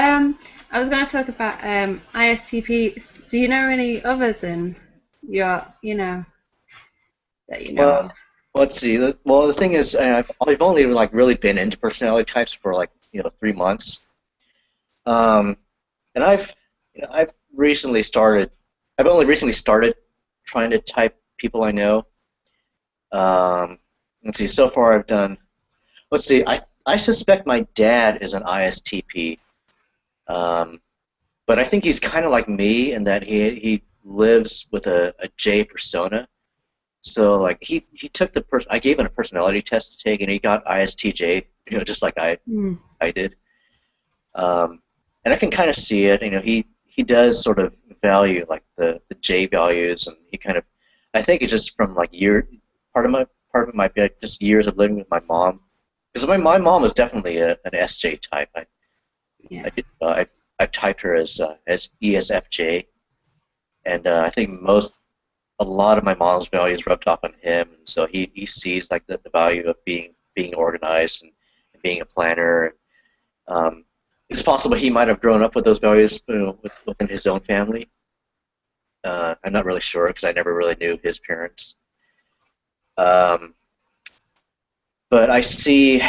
I was going to talk about ISTP. Do you know any others in your, that you know Well, of? let's see. Well, the thing is, I've only like really been into personality types for like 3 months, um, and I've recently started. I've only recently started trying to type people I know. Um, let's see. So far, I've done. Let's see. I suspect my dad is an ISTP, um, but I think he's kind of like me in that he lives with a J persona. So like he took I gave him a personality test to take and he got ISTJ, just like Hmm. I did. And I can kind of see it. He does sort of value like the J values, and he kind of I think it's just from like part of it might be like just years of living with my mom, because my mom was definitely an SJ type. Yeah. I did I've typed her as ESFJ, and I think a lot of my mom's values rubbed off on him, and so he sees like the value of being organized and being a planner. Um, it's possible he might have grown up with those values, within his own family. I'm not really sure because I never really knew his parents. Um, but I see,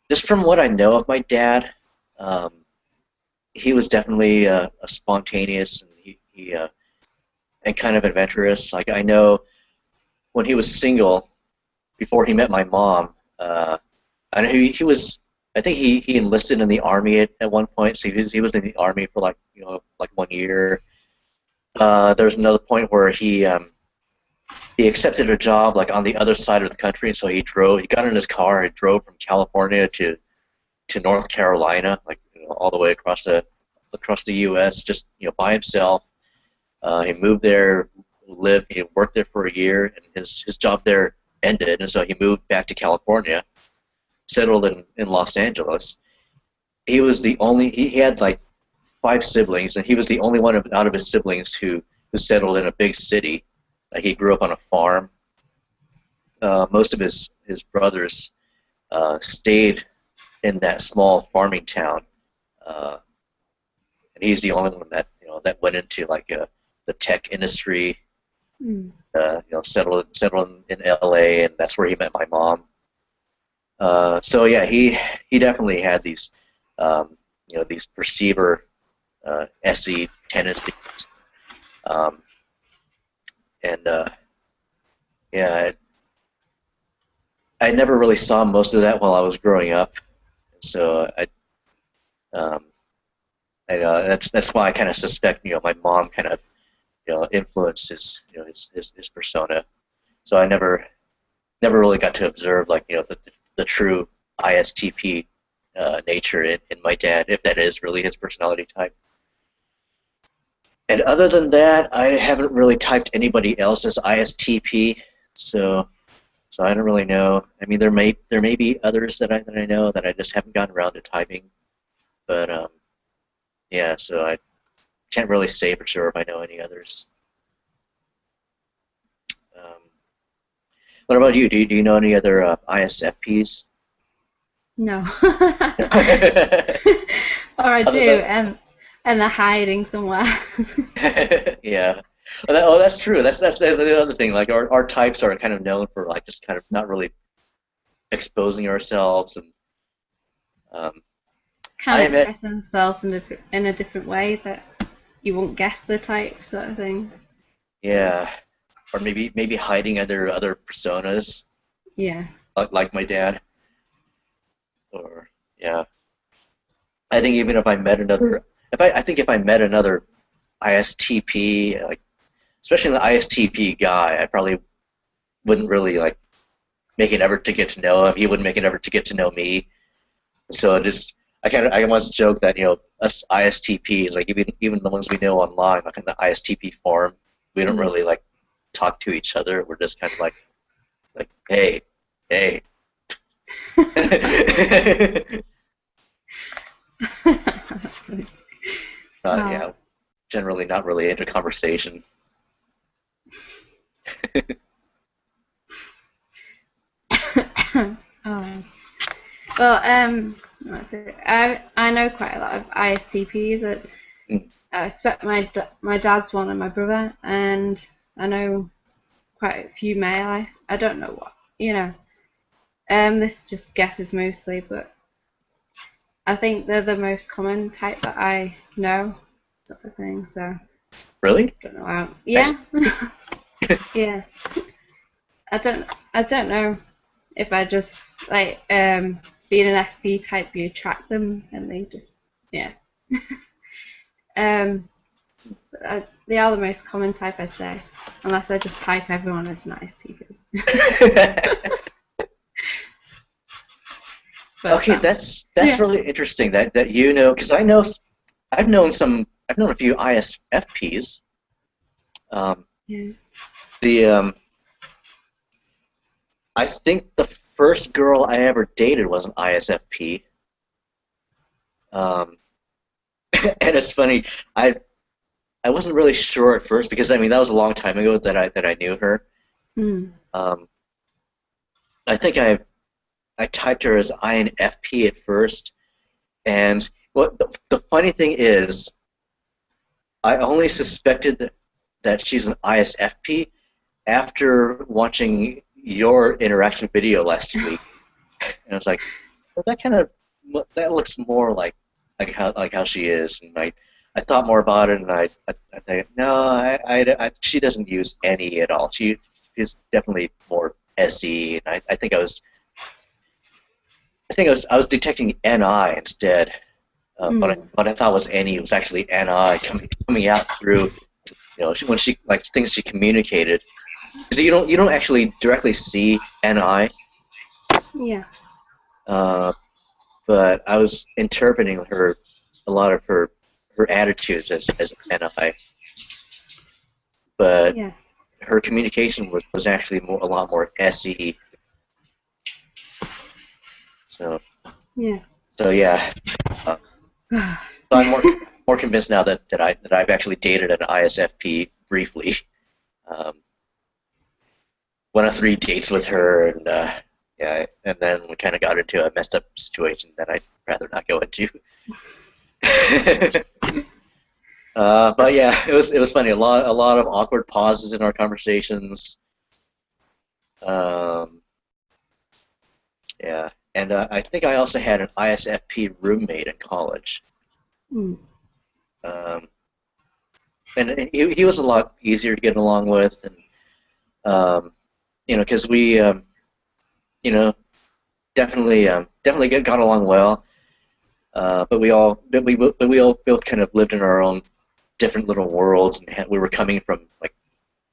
just from what I know of my dad, um, he was definitely a spontaneous, and and kind of adventurous. Like I know when he was single before he met my mom. I know he was. I think he enlisted in the army at one point. So he was in the army for like like 1 year. There was another point where he accepted a job like on the other side of the country, and so he drove. He got in his car and drove from California to North Carolina, like all the way across the U.S. just by himself. He moved there, worked there for a year, and his job there ended, and so he moved back to California, settled in Los Angeles. He had like 5 siblings, and he was the only one out of his siblings who settled in a big city. He grew up on a farm. Most of his brothers stayed in that small farming town, uh, and he's the only one that went into like the tech industry. Hmm. Settled in L.A., and that's where he met my mom. So yeah, he definitely had these perceiver SE tendencies, um, and yeah, I never really saw most of that while I was growing up. So um, that's why I kind of suspect my mom kind of influenced his persona. So I never really got to observe like the true ISTP nature in my dad, if that is really his personality type. And other than that, I haven't really typed anybody else as ISTP, so I don't really know. I mean, there may be others that I know that I just haven't gotten around to typing, but yeah, so I can't really say for sure if I know any others. Um, what about you? Do you know any other ISFPs? No. Or I do, Other than and they're hiding somewhere. yeah. That's true. That's the other thing. Like our types are kind of known for like just kind of not really exposing ourselves, and um, Kind I of admit, expressing themselves in a different way that you won't guess the type, sort of thing. yeah, or maybe hiding other personas, Yeah. like my dad, or yeah. I think even if I met another, if I think if I met another ISTP, like especially the ISTP guy, I probably wouldn't really like make an effort to get to know him. He wouldn't make an effort to get to know me. So I once joked that us ISTPs, like even the ones we know online, like in the ISTP forum, we don't Mm. really like talk to each other. We're just kind of like hey. Oh. Yeah, generally not really into conversation. Oh. Well, That's it. I know quite a lot of ISTPs. That Mm. I expect my dad's one and my brother, and I know quite a few male. I don't know what you know. This is just guesses mostly, but I think they're the most common type that I know, sort of thing. So Really? don't know. How, I, yeah, yeah. I don't know if I just like being an SP type, you attract them and they just yeah. Um, they are the most common type, I'd say, unless I just type everyone as an ISTP. But okay, that's yeah, really interesting that because I've known a few ISFPs. Um, yeah. the I think the first girl I ever dated was an ISFP. Um, and it's funny, I wasn't really sure at first because I mean that was a long time ago that I knew her. Mm. Um, I think I typed her as INFP at first, and the funny thing is, I only suspected that she's an ISFP after watching your interaction video last week, and I was like, well, that looks more like how she is, and I thought more about it, and I think no, she doesn't use any at all. She's definitely more SE, and I was detecting NI instead. Mm. What I thought was NE was actually NI coming out through when she like things she communicated. So you don't actually directly see NI, Yeah, uh, but I was interpreting a lot of her attitudes as NI, but yeah, her communication was actually a lot more SE. So yeah. so yeah, uh, so I'm more convinced now that I've actually dated an ISFP briefly. Um, Went on 3 dates with her, and yeah, and then we kind of got into a messed up situation that I'd rather not go into. But yeah, it was funny. A lot of awkward pauses in our conversations. Um, yeah, and I think I also had an ISFP roommate in college. Mm. Um, and he was a lot easier to get along with, and because we definitely got along well. But we all both kind of lived in our own different little worlds, and we were coming from like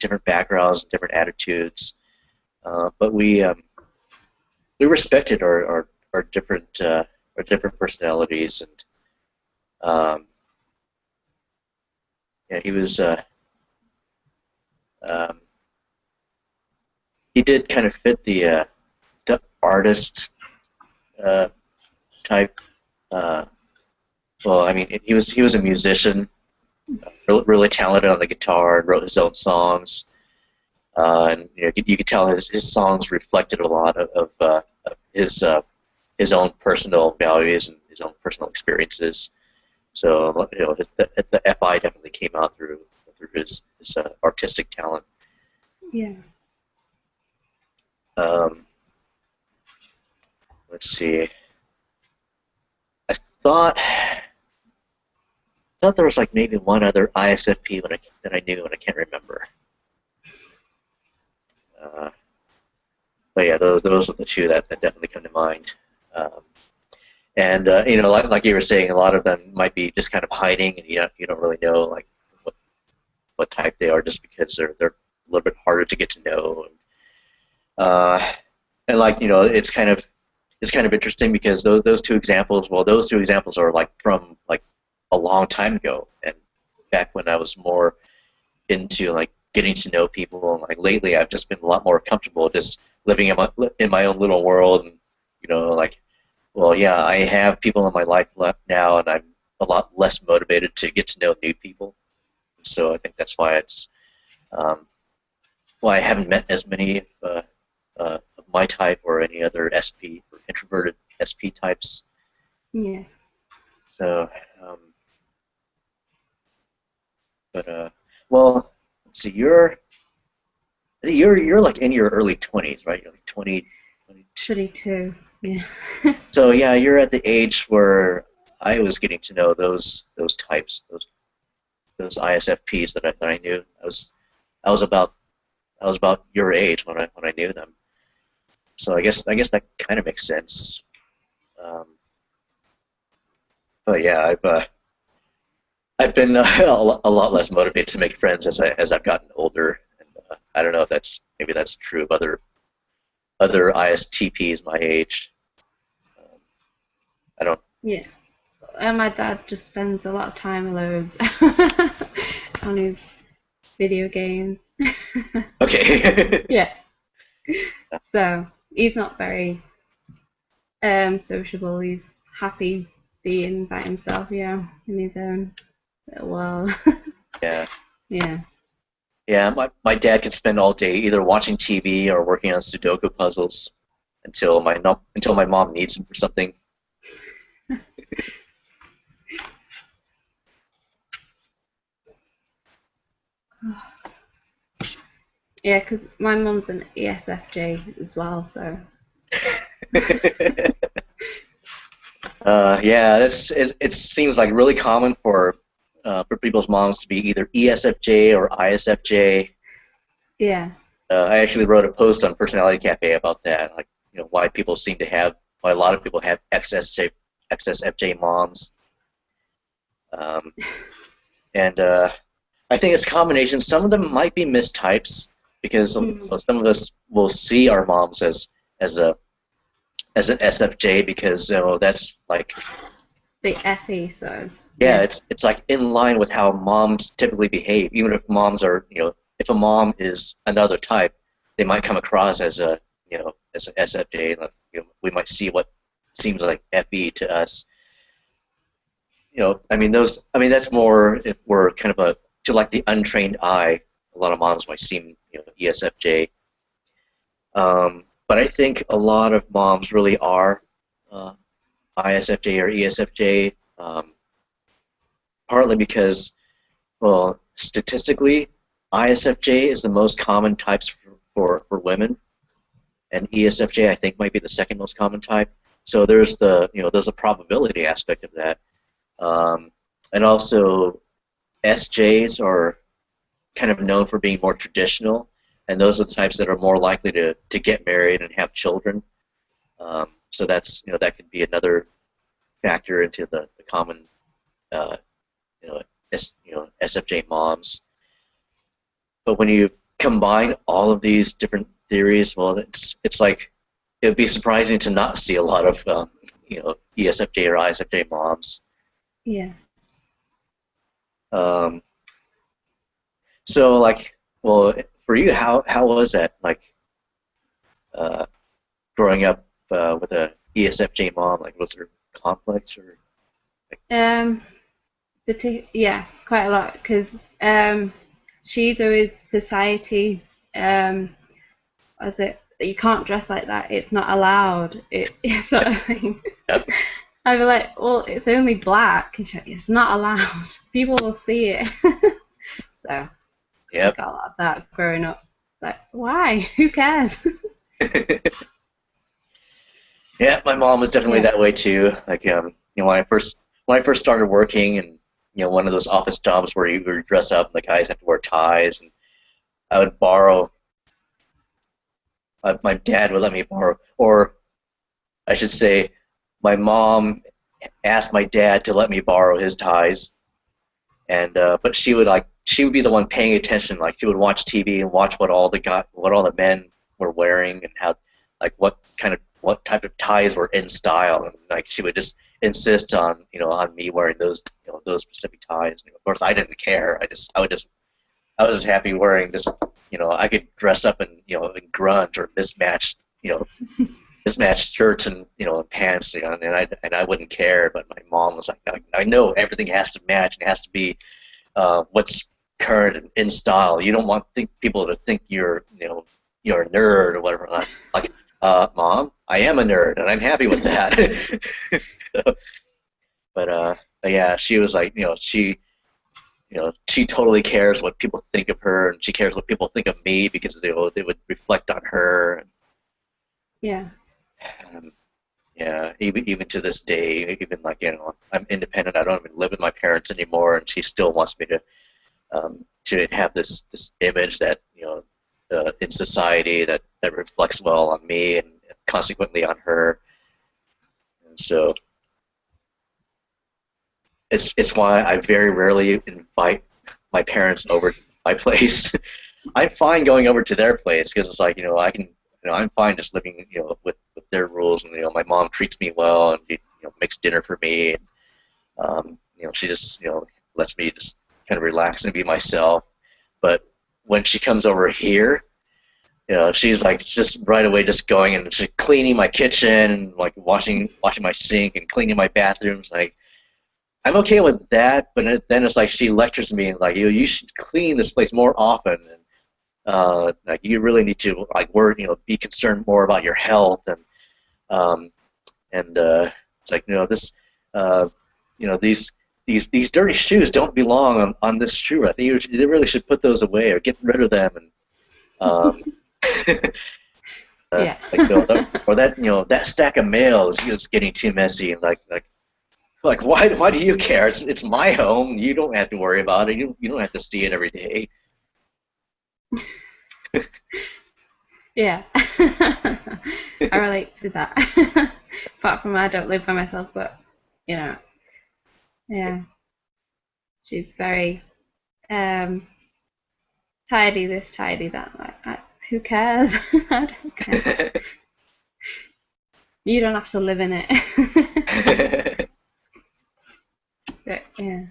different backgrounds, different attitudes. But we respected our different personalities, and um, yeah, um, he did kind of fit the artist uh, type. Uh, well, I mean, he was a musician, really talented on the guitar, and wrote his own songs. And you could tell his songs reflected a lot of his own personal values and his own personal experiences. So the FI definitely came out through his artistic talent. Yeah. Um, let's see. I thought there was like maybe one other ISFP that I knew and I can't remember. Uh, but yeah, those are the two that definitely come to mind. Um, And like you were saying, a lot of them might be just kind of hiding, and you don't really know like what type they are, just because they're a little bit harder to get to know. Uh, and like it's kind of interesting because those two examples, well, those two examples are like from like a long time ago, and back when I was more into like getting to know people, and like lately I've just been a lot more comfortable just living in my own little world, and like. Well, yeah, I have people in my life left now, and I'm a lot less motivated to get to know new people. So I think that's why um, why I haven't met as many of my type or any other SP or introverted SP types. Yeah. So, um, but well, let's see. I think you're like in your early 20s, right? You're like 20, 22. 22. Yeah. So yeah, you're at the age where I was getting to know those types, those ISFPs that I knew. I was about I was about your age when I knew them. So I guess that kind of makes sense. Um, but yeah, I've been a lot less motivated to make friends as I've gotten older. And, I don't know if maybe that's true of other ISTPs my age. Um, I don't. Yeah. And my dad just spends a lot of time loads on his video games. Okay. Yeah. So he's not very sociable. He's happy being by himself, in his own little world. Yeah. Yeah. Yeah, my dad could spend all day either watching TV or working on Sudoku puzzles until my mom needs him for something. Yeah, because my mum's an ESFJ as well, so Yeah, it seems like really common for people's moms to be either ESFJ or ISFJ. yeah. I actually wrote a post on Personality Cafe about that, like why a lot of people have XSFJ moms, um, and I think it's a combination. Some of them might be mistypes because some of us will see our moms as a as an SFJ because that's like The FE, so yeah, yeah. it's like in line with how moms typically behave. Even if moms are if a mom is another type, they might come across as a as an SFJ. Like, we might see what seems like FE to us. I mean that's more if we're kind of a to like the untrained eye. A lot of moms might seem ESFJ. But I think a lot of moms really are uh, ISFJ or ESFJ, partly because, well, statistically, ISFJ is the most common types for women, and ESFJ I think might be the second most common type. So there's a probability aspect of that, and also SJs are kind of known for being more traditional, and those are the types that are more likely to get married and have children. So that's that could be another factor into the common uh, you know SFJ moms. But when you combine all of these different theories, well, it's like it would be surprising to not see a lot of ESFJ or ISFJ moms. Yeah. Um, so like, well, for you, how was that like uh, growing up with a ESFJ mom? Like, was there conflicts or like, Um, yeah, quite a lot because she's always society. Was it you can't dress like that? It's not allowed. It sort of thing. yep, I'd be like, well, it's only black. And she's like, it's not allowed. People will see it. So I yep. got a lot of that growing up. Like, why? Who cares? Yeah, my mom was definitely Yeah. that way too. Like, when I first started working, and one of those office jobs where you dress up, the guys have to wear ties, and I would borrow. My dad would let me borrow, or I should say, my mom asked my dad to let me borrow his ties, and but she would be the one paying attention. Like, she would watch TV and watch what all the men were wearing, and how like what type of ties were in style, and like she would just insist on me wearing those specific ties. And of course, I didn't care. I was just happy wearing just I could dress up in grunge or mismatched shirts and pants, and I wouldn't care. But my mom was like, I know everything has to match and has to be what's current and in style. You don't want people to think you're a nerd or whatever. Like, Mom, I am a nerd, and I'm happy with that. but yeah, she was like, she totally cares what people think of her, and she cares what people think of me because they would reflect on her. Yeah. Um, yeah, even to this day, even like I'm independent. I don't even live with my parents anymore, and she still wants me to have this image that in society that reflects well on me and consequently on her. And so it's why I very rarely invite my parents over to my place. I'm fine going over to their place because it's like I can I'm fine just living with their rules, and my mom treats me well and she makes dinner for me, and she just lets me just kind of relax and be myself. But when she comes over here, she's like just right away just going and just cleaning my kitchen and like washing my sink and cleaning my bathrooms. Like I'm okay with that, but then it's like she lectures me and like you should clean this place more often, and like you really need to like work, be concerned more about your health, um, and it's like this, uh, these dirty shoes don't belong on this shoe rack. They really should put those away or get rid of them, and um, Yeah. like or that that stack of mail is getting too messy, and like why do you care? It's my home. You don't have to worry about it. You don't have to see it every day. Yeah. I relate to that. Apart from I don't live by myself, but you know, yeah, she's very um tidy this, tidy that. Like, who cares? I don't care. You don't have to live in it. But yeah.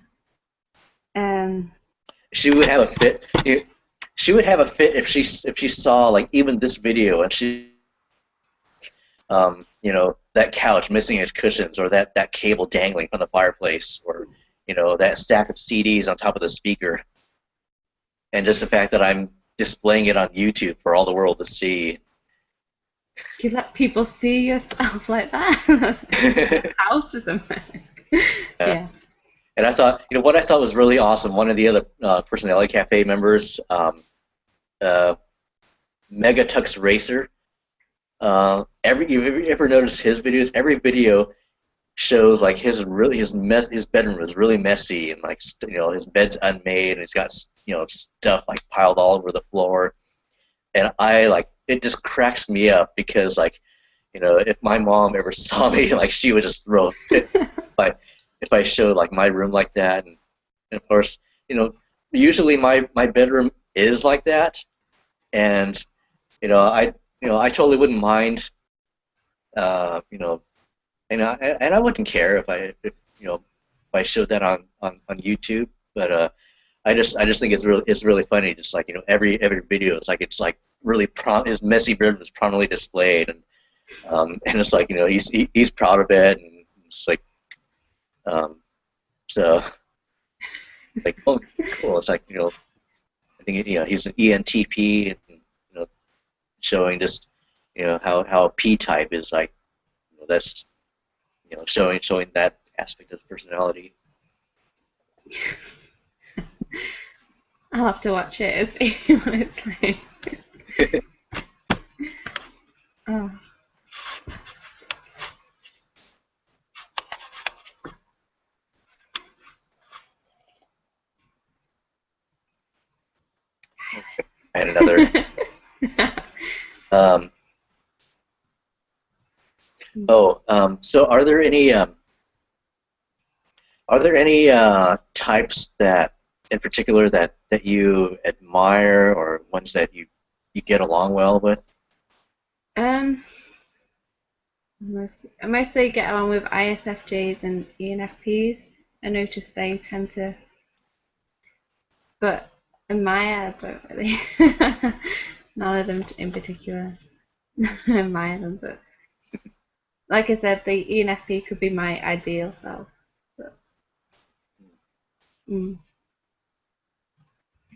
Um. She would have a fit. She would have a fit if she saw like even this video and she that couch missing its cushions, or that cable dangling from the fireplace, or that stack of CDs on top of the speaker, and just the fact that I'm displaying it on YouTube for all the world to see. You let people see yourself like that. That's house is a mess. Yeah. Yeah. And I thought, what I thought was really awesome. One of the other Personality Cafe members, uh, Mega Tux Racer. You ever noticed his videos? Every video shows like his bedroom is really messy, and like his bed's unmade, and he's got stuff like piled all over the floor, and I like it just cracks me up because like if my mom ever saw me, like she would just throw a fit if I showed like my room like that, and of course usually my bedroom is like that, and I totally wouldn't mind uh, you know and I wouldn't care if I showed that on YouTube, but I just think it's really funny. Just like every video, it's like really his messy bedroom is prominently displayed, and it's like he's proud of it, and it's like um, so like oh cool. It's like I think he's an ENTP, and showing just how P type is like that's showing that aspect of personality. I'll have to watch it and see what it's like. Oh. I had another. Um, so are there any types that in particular that you admire, or ones that you get along well with? Um, I mostly get along with ISFJs and ENFPs. I notice they tend to, but in my I don't really. None of them in particular admire them, but like I said, the ENFP could be my ideal self. But, I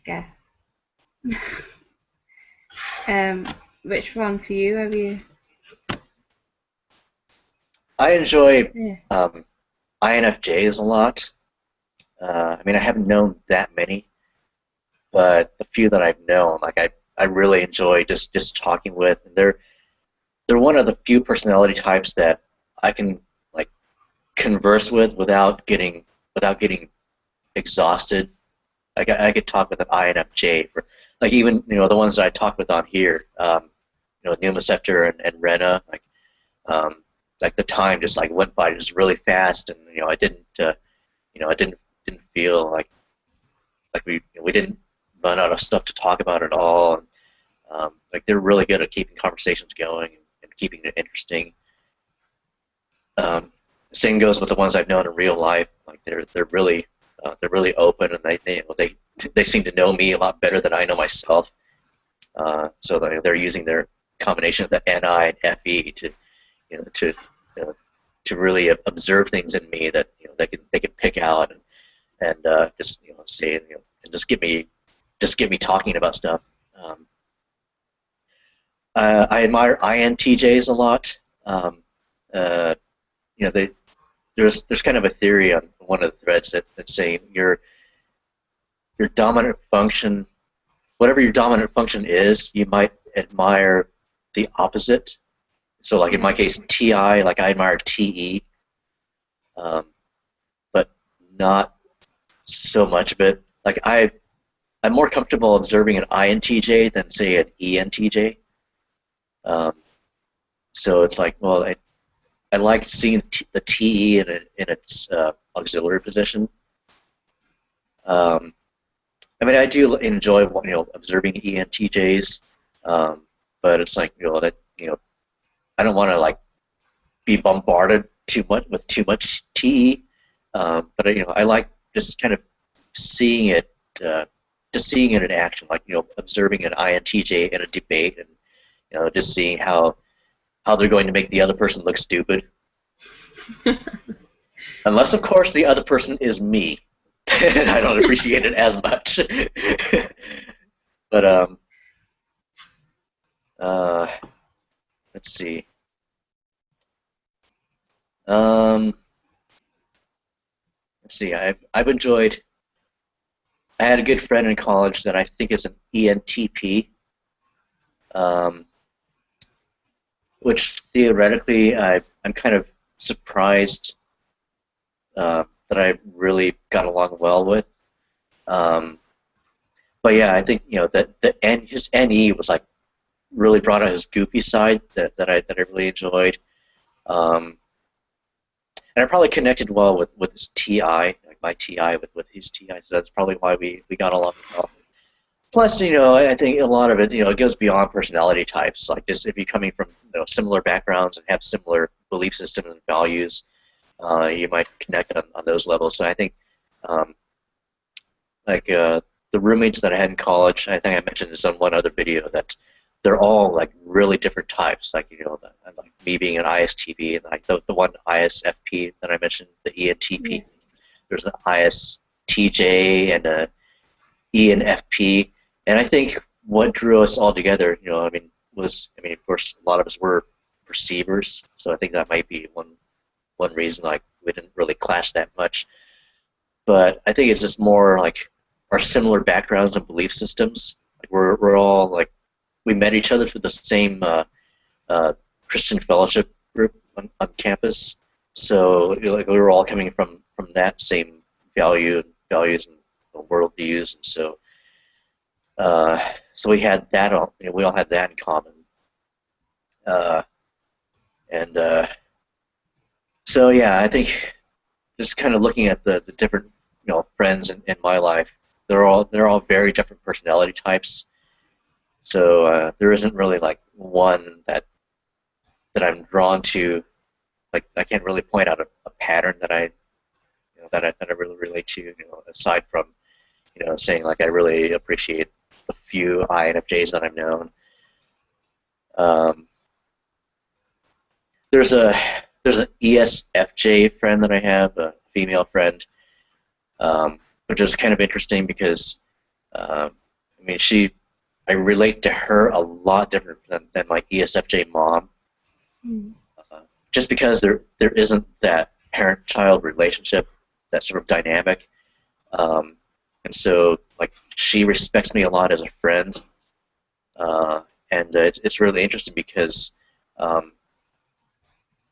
guess. Which one for you? Have you? I enjoy Yeah. INFJs a lot. I mean, I haven't known that many, but the few that I've known, like I really enjoy just talking with, and they're one of the few personality types that I can like converse with without getting exhausted. Like I could talk with an INFJ for like even the ones that I talk with on here, Numa Scepter and Rena, um, like the time just like went by just really fast, and I didn't feel like we didn't run out of stuff to talk about at all. And, like they're really good at keeping conversations going and keeping it interesting. Same goes with the ones I've known in real life. Like they're really open, and they seem to know me a lot better than I know myself. So they're using their combination of the NI and FE to you know to uh, to really observe things in me that they can pick out and just say and just get me talking about stuff. Um, I admire INTJs a lot. Uh, there's kind of a theory on one of the threads that's saying your dominant function, whatever your dominant function is, you might admire the opposite. So, like in my case, TI, like I admire TE, um, but not so much of it. Like I'm more comfortable observing an INTJ than say an ENTJ. Um, so it's like, well, I like seeing the TE in its auxiliary position. Um, I mean, I do enjoy observing ENTJs, but it's like that I don't want to like be bombarded too much with too much TE. But I like just kind of seeing it, just seeing it in action, like observing an INTJ in a debate, and just seeing how they're going to make the other person look stupid. Unless, of course, the other person is me, and I don't appreciate it as much. But uh, let's see. Um, let's see. I've enjoyed. I had a good friend in college that I think is an ENTP, um, which theoretically I'm kind of surprised that I really got along well with. Um, but yeah, I think that his NE was like really brought out his goofy side that I really enjoyed. Um, and I probably connected well with his TI, like my TI with his TI, so that's probably why we got along well. Plus, I think a lot of it, it goes beyond personality types. Like just if you're coming from similar backgrounds and have similar belief systems and values, you might connect on those levels. So I think, um, like the roommates that I had in college, I think I mentioned this on one other video, that they're all like really different types. Like like me being an ISTP, and like the one ISFP that I mentioned, the ENTP. Yeah. There's an ISTJ and a ENFP, and I think what drew us all together, of course, a lot of us were perceivers, so I think that might be one reason like we didn't really clash that much. But I think it's just more like our similar backgrounds and belief systems. Like we're all like we met each other through the same Christian fellowship group on campus, so like we were all coming from that same values and worldviews, and so we had that all we all had that in common, uh, and so yeah, I think just kind of looking at the different friends in my life, they're all very different personality types. So there isn't really like one that I'm drawn to. Like I can't really point out a pattern that I really relate to. Aside from saying like I really appreciate the few INFJs that I've known. Um, there's an ESFJ friend that I have, a female friend, which is kind of interesting because I relate to her a lot different than my ESFJ mom, Mm. just because there isn't that parent-child relationship, that sort of dynamic. And so, like, she respects me a lot as a friend, and it's really interesting because um,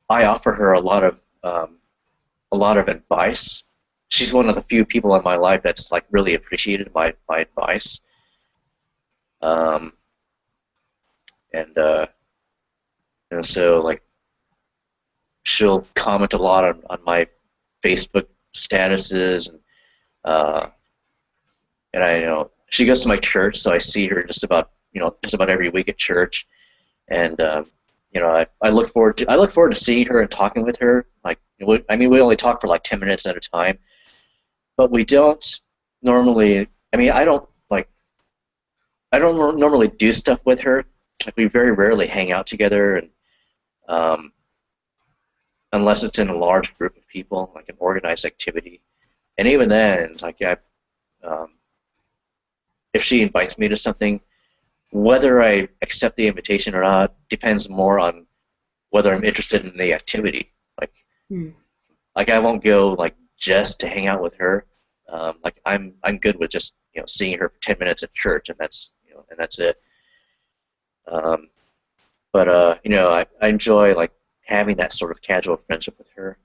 I offer her a lot of advice. She's one of the few people in my life that's like really appreciated my advice, um, and and so like she'll comment a lot on my Facebook statuses, uh, and I, you know, she goes to my church, so I see her just about every week at church, and you know, I look forward to seeing her and talking with her. Like, I mean, we only talk for like 10 minutes at a time, but we don't normally. I mean, I don't normally do stuff with her. Like, we very rarely hang out together, and um, unless it's in a large group of people, like an organized activity. And even then, like um, if she invites me to something, whether I accept the invitation or not depends more on whether I'm interested in the activity. Like, Hmm. like I won't go like just to hang out with her. Like I'm good with just, you know, seeing her for 10 minutes at church, and that's, you know, and that's it. Um, but you know, I enjoy like having that sort of casual friendship with her,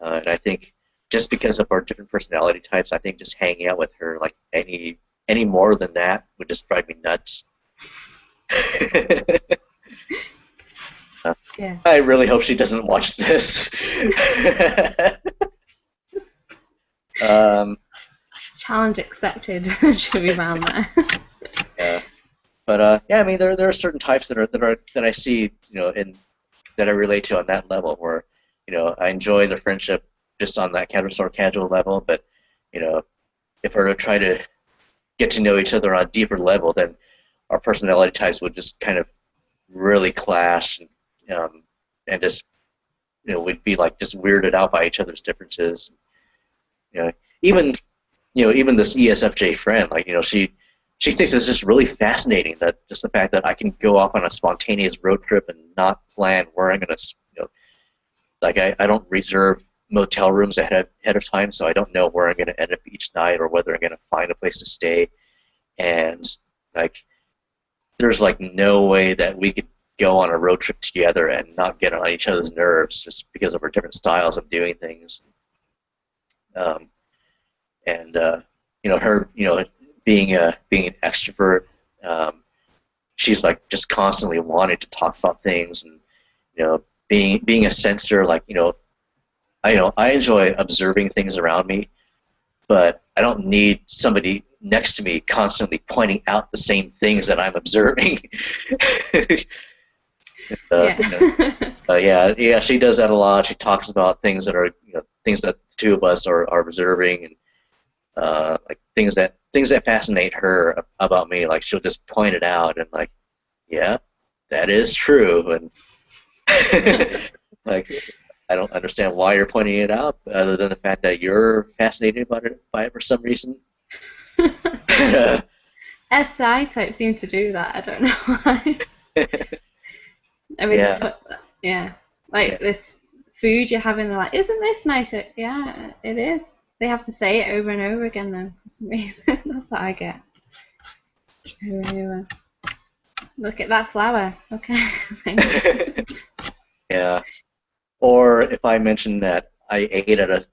and I think just because of our different personality types, I think just hanging out with her like any more than that would just drive me nuts. Yeah. I really hope she doesn't watch this. um, Challenge accepted. Should be around there. yeah. But yeah, I mean, there are certain types that I see, you know, in that I relate to on that level, where, you know, I enjoy the friendship just on that sort of casual level. But, you know, if we're to try to get to know each other on a deeper level, then our personality types would just kind of really clash, and just, you know, we'd be like just weirded out by each other's differences. You know, even even this ESFJ friend, like, you know, she thinks it's just really fascinating that just the fact that I can go off on a spontaneous road trip and not plan where I'm gonna, you know, like I don't reserve motel rooms ahead of time, so I don't know where I'm gonna end up each night or whether I'm gonna find a place to stay, and like there's like no way that we could go on a road trip together and not get on each other's nerves just because of our different styles of doing things. Um, and you know, her, you know, being an extrovert, um, she's like just constantly wanting to talk about things, and, you know, being a sensor, like, you know, I enjoy observing things around me, but I don't need somebody next to me constantly pointing out the same things that I'm observing. You know, Yeah. yeah, she does that a lot. She talks about things that are, you know, things that the two of us are observing, and like things that fascinate her about me. Like, she'll just point it out and like, yeah, that is true, and like, I don't understand why you're pointing it out, other than the fact that you're fascinated by it for some reason. SI types seem to do that. I don't know why. Everything Yeah, put that. Yeah. yeah, Like this food you're having, they're like, isn't this nice? Yeah, it is. They have to say it over and over again, though, for some reason. That's what I get. Over and over. Look at that flower. Okay. Thank you. yeah. Or if I mention that I ate at a,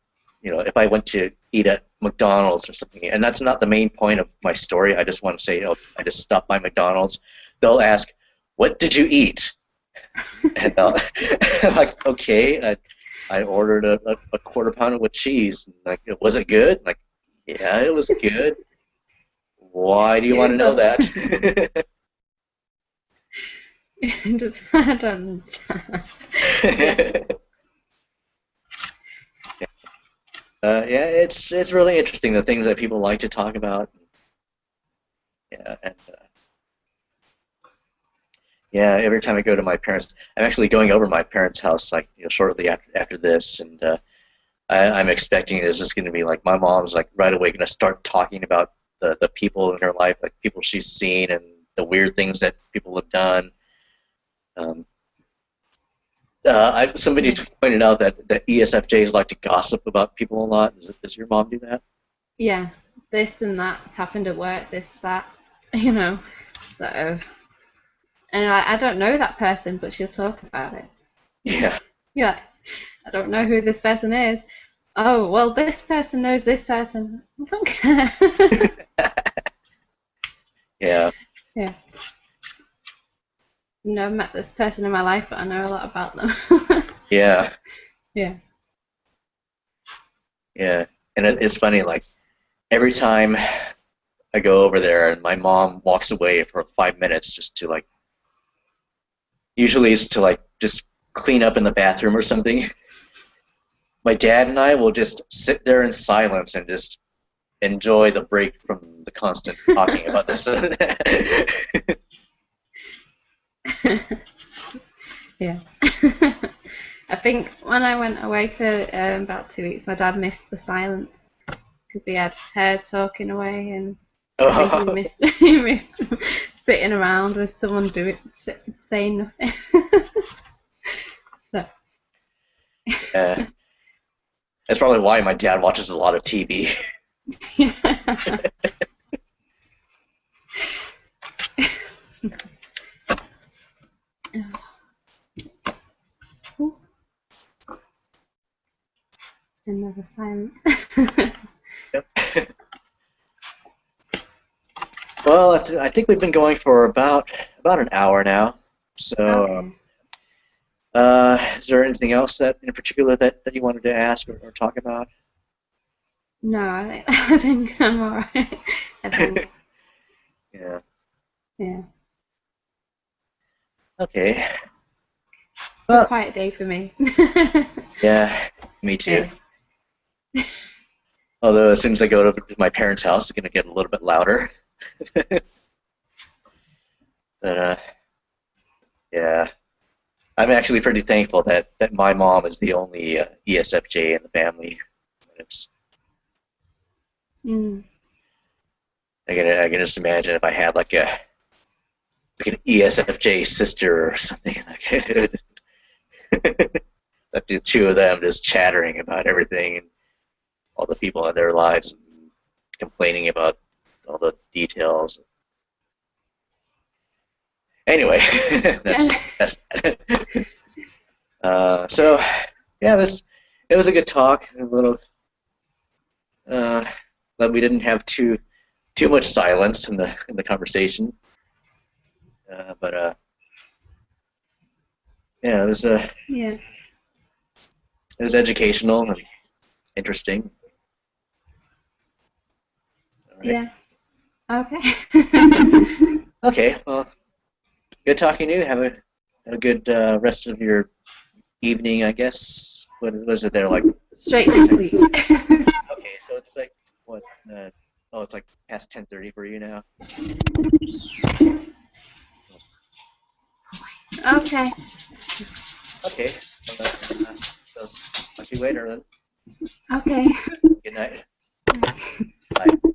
you know, if I went to eat at McDonald's or something, and that's not the main point of my story. I just want to say, you know, I just stopped by McDonald's. They'll ask, "What did you eat?" And I'm like, okay, I ordered a quarter pounder with cheese. Like, was it good? Like, yeah, it was good. Why do you want to It's know a, that? just, I don't understand. Yes. Yeah, it's really interesting, the things that people like to talk about. Yeah, and yeah, every time I go to my parents, I'm actually going over to my parents' house, like, you know, shortly after this, and I'm expecting it's just going to be like my mom's like right away going to start talking about the people in her life, like people she's seen and the weird things that people have done. Um, Somebody pointed out that ESFJs like to gossip about people a lot. Does your mom do that? Yeah, this and that's happened at work, this, that, you know. So, and I don't know that person, but she'll talk about it. Yeah. Yeah, I don't know who this person is. Oh, well, this person knows this person. I don't care. Yeah. Yeah. I've met this person in my life, but I know a lot about them. Yeah. Yeah. Yeah. And it's funny, like, every time I go over there and my mom walks away for 5 minutes just to, like, usually it's to, like, just clean up in the bathroom or something. My dad and I will just sit there in silence and just enjoy the break from the constant talking about this. Yeah. I think when I went away for about 2 weeks, my dad missed the silence because he had her talking away, and I think he missed he missed sitting around with someone saying nothing. So. Yeah. That's probably why my dad watches a lot of TV. Another silence. Yep. Well, I think we've been going for about an hour now. So, Okay. is there anything else that in particular that you wanted to ask or talk about? No, I think I'm alright. I think. Yeah. Yeah. Okay. It's a quiet day for me. Yeah, me too. Yeah. Although as soon as I go to my parents' house, it's going to get a little bit louder. But yeah, I'm actually pretty thankful that my mom is the only ESFJ in the family. It's Mm. I can just imagine if I had like an ESFJ sister or something like that. The two of them just chattering about everything and all the people in their lives and complaining about all the details. Anyway, that's so yeah, it was a good talk. A little, but we didn't have too much silence in the conversation. But yeah, Yeah. it was educational and interesting. All right. Yeah. Okay. Okay. Well, good talking to you. Have a good rest of your evening, I guess. What was it there like? Straight to sleep. Okay, so it's like what? Oh, it's like past 10:30 for you now. Okay. Okay. Well, so talk to you later then. Okay. Good night. Bye.